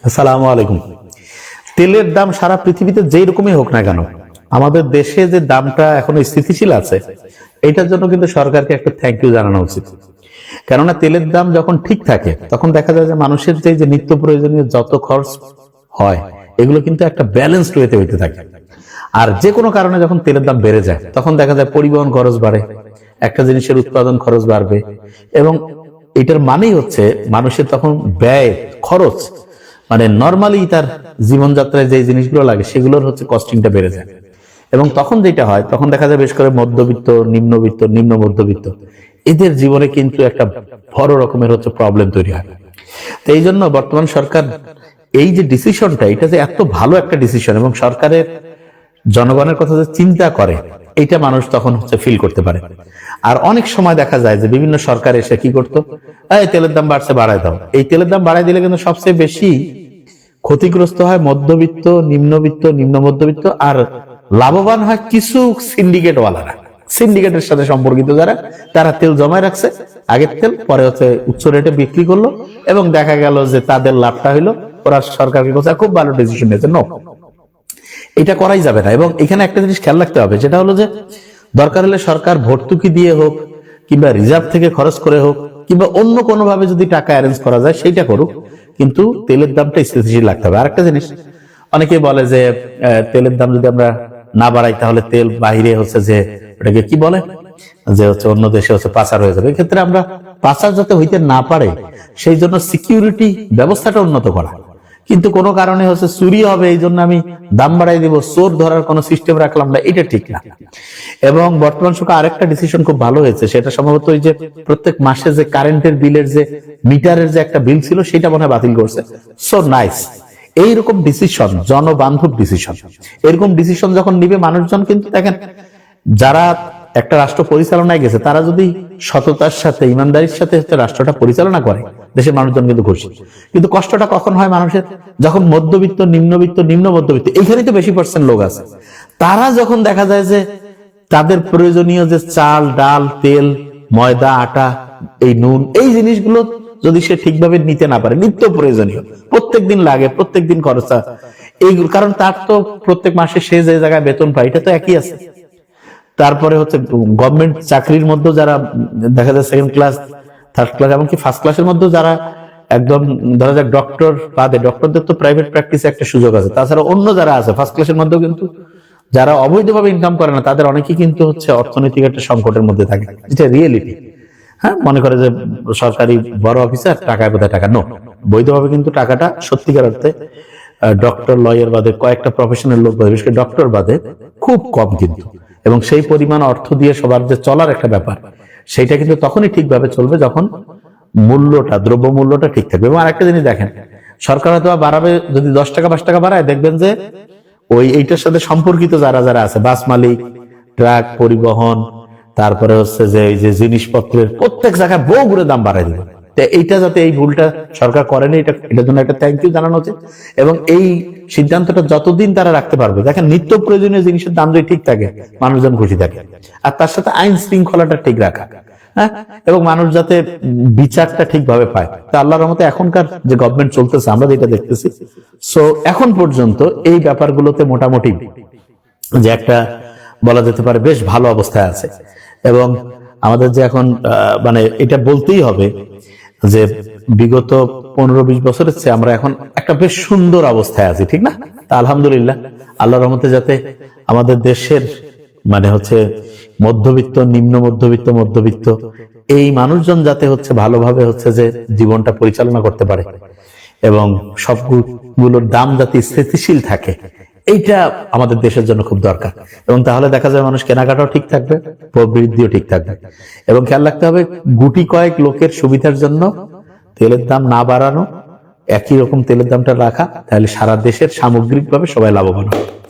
আসসালামু আলাইকুম। তেলের দাম সারা পৃথিবীতে যেই রকমই হোক না কেন, আমাদের দেশে যে দামটা এখনো স্থিতিশীল আছে, এটার জন্য কিন্তু সরকারকে একটা থ্যাংক ইউ জানানো উচিত। কেননা তেলের দাম যখন ঠিক থাকে তখন দেখা যায় যে মানুষের যে নিত্য প্রয়োজনীয় যত খরচ হয় এগুলো কিন্তু একটা ব্যালেন্সড ওয়েতে হইতে থাকে। আর যে কোনো কারণে যখন তেলের দাম বেড়ে যায় তখন দেখা যায় পরিবহন খরচ বাড়ে, একটা জিনিসের উৎপাদন খরচ বাড়বে, এবং এটার মানেই হচ্ছে মানুষের তখন ব্যয় খরচ মানে নর্মালি তার জীবনযাত্রায় যে জিনিসগুলো লাগে সেগুলোর হচ্ছে কস্টিংটা বেড়ে যায়। এবং তখন যেটা হয় তখন দেখা যায় বেশ করে মধ্যবিত্ত, নিম্নবিত্ত, নিম্ন মধ্যবিত্ত এদের জীবনে কিন্তু একটা বড় রকমের হচ্ছে প্রবলেম তৈরি হয়। তো এই জন্য বর্তমান সরকার এই যে ডিসিশনটা, এটা যে এত ভালো একটা ডিসিশন এবং সরকারের জনগণের কথা যে চিন্তা করে, এইটা মানুষ তখন হচ্ছে ফিল করতে পারে। আর অনেক সময় দেখা যায় যে বিভিন্ন সরকার এসে কি করতো, এই তেলের দাম বাড়ছে বাড়ায় দাও। এই তেলের দাম বাড়ায় দিলে কিন্তু সবচেয়ে বেশি ক্ষতিগ্রস্ত হয় মধ্যবিত্ত, নিম্নবিত্ত, নিম্ন মধ্যবিত্ত, আর লাভবান হয় কিছু সিন্ডিকেট ওয়ালারা। সিন্ডিকেটের সাথে সম্পর্কিত যারা, তারা তেল জমায় রাখছে, আগের তেল পরে হচ্ছে উচ্চ রেটে বিক্রি করলো এবং দেখা গেল যে তাদের লাভটা হইলো। ওরা সরকারকে বলছে খুব ভালো ডিসিশন নিয়েছে। নো, এটা করাই যাবে না। এবং এখানে একটা জিনিস খেয়াল রাখতে হবে, যেটা হলো যে দরকার হলে সরকার ভর্তুকি দিয়ে হোক কিংবা রিজার্ভ থেকে খরচ করে হোক কিংবা অন্য কোনো ভাবে যদি টাকা অ্যারেঞ্জ করা যায় সেইটা করুক, কিন্তু তেলের দামটা স্থিতিশীল রাখতে হবে। আরেকটা জিনিস, অনেকে বলে যে তেলের দাম যদি আমরা না বাড়াই তাহলে তেল বাহিরে হচ্ছে যে এটাকে কি বলে যে হচ্ছে অন্য দেশে হচ্ছে পাচার হয়ে যাবে। এক্ষেত্রে আমরা পাচার যাতে হইতে না পারে সেই জন্য সিকিউরিটি ব্যবস্থাটা উন্নত করা, কিন্তু কোনো কারণে হচ্ছে চুরি হবে এই জন্য আমি দাম বাড়াই দিব, চোর ধরার কোনো সিস্টেম রাখলাম না, এটা ঠিক না। এবং বর্তমান সরকার আরেকটা ডিসিশন খুব ভালো হয়েছে, সেটা সম্ভবত ওই যে প্রত্যেক মাসে যে কারেন্টের বিলের যে মিটারের যে একটা বিল ছিল সেটা মনে হয় বাতিল করছে। So nice. এইরকম ডিসিশন জনবান্ধব ডিসিশন, এরকম ডিসিশন যখন নিবে মানুষজন, কিন্তু দেখেন যারা একটা রাষ্ট্র পরিচালনায় গেছে তারা যদি সততার সাথে ইমানদারির সাথে রাষ্ট্রটা পরিচালনা করে, দেশের মানুষজন কিন্তু খুশি। কিন্তু কষ্টটা কখন হয় মানুষের, যখন মধ্যবিত্ত, নিম্নবিত্ত, নিম্ন মধ্যবিত্ত, এইখানেই তো বেশি পার্সেন্ট লোক আছে, তারা যখন দেখা যায় যে তাদের প্রয়োজনীয় যে চাল, ডাল, তেল, ময়দা, আটা, এই নুন, এই জিনিসগুলো যদি সে ঠিকভাবে নিতে না পারে, নিত্য প্রয়োজনীয় প্রত্যেক দিন লাগে, প্রত্যেক দিন খরচা এইগুলো, কারণ তার তো প্রত্যেক মাসে সে যে জায়গায় বেতন পায় এটা তো একই আছে। তারপরে হচ্ছে গভর্নমেন্ট চাকরির মধ্যে যারা দেখা যায় সেকেন্ড ক্লাস, থার্ড ক্লাস, এমনকি ফার্স্ট ক্লাসের মধ্যে যারা একদম ধরা যাক ডক্টর বাদে, ডক্টরদের তো প্রাইভেট প্র্যাকটিসে একটা সুযোগ আছে, তাছাড়া অন্য যারা আছে ফার্স্ট ক্লাসের মধ্যেও কিন্তু যারা অবৈধভাবে ইনকাম করে না তাদের অনেকেই কিন্তু হচ্ছে অর্থনৈতিক একটা সংকটের মধ্যে থাকে, যেটা রিয়েলিটি। হ্যাঁ, মনে করে যে সরকারি বড় অফিসার টাকায় বোধহয় টাকা, নো, বৈধভাবে কিন্তু টাকাটা সত্যিকার অর্থে ডক্টর, লয়ার বাদে কয়েকটা প্রফেশনাল লোক বাদে, বিশেষ করে ডক্টর বাদে খুব কম কিন্তু। এবং সেই পরিমাণ অর্থ দিয়ে সবার যে চলার একটা ব্যাপার, সেইটা কিন্তু তখনই ঠিকভাবে চলবে যখন মূল্যটা, দ্রব্য মূল্যটা ঠিক থাকবে। এবং আরেকটা জিনিস দেখেন, সরকার হয়তো বাড়াবে, যদি 10 টাকা 5 টাকা বাড়ায়, দেখবেন যে ওই এইটার সাথে সম্পর্কিত যারা যারা আছে, বাস মালিক, ট্রাক পরিবহন, তারপরে হচ্ছে যে এই যে জিনিসপত্রের প্রত্যেক জায়গায় বহু গুণে দাম বাড়াই দিবে। এইটা যাতে এই ভুলটা সরকার করেনি, এটার জন্য একটা থ্যাংক ইউ জানানো উচিত। এবং এই সিদ্ধান্তটা যতদিন তারা রাখতে পারবে, দেখেন নিত্য প্রয়োজনীয় জিনিসের দাম যদি ঠিক থাকে মানুষজন খুশি থাকে, আর তার সাথে আইন শৃঙ্খলাটা ঠিক রাখা, হ্যাঁ, এবং মানুষ যাতে বিচারটা ঠিকভাবে পায়। তা আল্লাহর রহমতে এখনকার যে গভর্নমেন্ট চলতেছে আমরা যেটা দেখতেছি, সো এখন পর্যন্ত এই ব্যাপারগুলোতে মোটামুটি যে একটা বলা যেতে পারে বেশ ভালো অবস্থায় আছে। এবং আমাদের যে এখন মানে এটা বলতেই হবে যে বিগত 15-20 বছরের চেয়ে আমরা এখন একটা বেশ সুন্দর অবস্থায় আছি, ঠিক না? তা আলহামদুলিল্লাহ, আল্লাহর রহমতে যাতে আমাদের দেশের মানে হচ্ছে মধ্যবিত্ত, নিম্ন মধ্যবিত্ত, মধ্যবিত্ত এই মানুষজন যাতে হচ্ছে ভালোভাবে হচ্ছে যে জীবনটা পরিচালনা করতে পারে এবং সবগুলোর দাম যাতে স্থিতিশীল থাকে, এইটা আমাদের দেশের জন্য খুব দরকার। এবং তাহলে দেখা যায় মানুষ কেনাকাটাও ঠিক থাকবে, প্রবৃদ্ধিও ঠিক থাকবে। এবং খেয়াল রাখতে হবে গুটি কয়েক লোকের সুবিধার জন্য তেলের দাম না বাড়ানো, একই রকম তেলের দামটা রাখা, তাহলে সারা দেশের সামগ্রিকভাবে সবাই লাভবান হবে।